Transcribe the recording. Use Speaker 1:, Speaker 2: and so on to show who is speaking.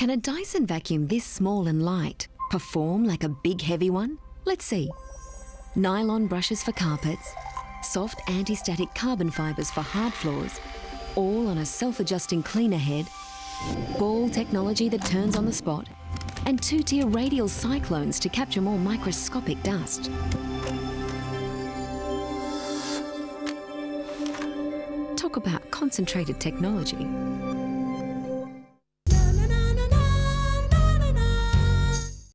Speaker 1: Can a Dyson vacuum this small and light perform like a big heavy one? Let's see. Nylon brushes for carpets, soft anti-static carbon fibres for hard floors, all on a self-adjusting cleaner head, ball technology that turns on the spot, and two-tier radial cyclones to capture more microscopic dust. Talk about concentrated technology.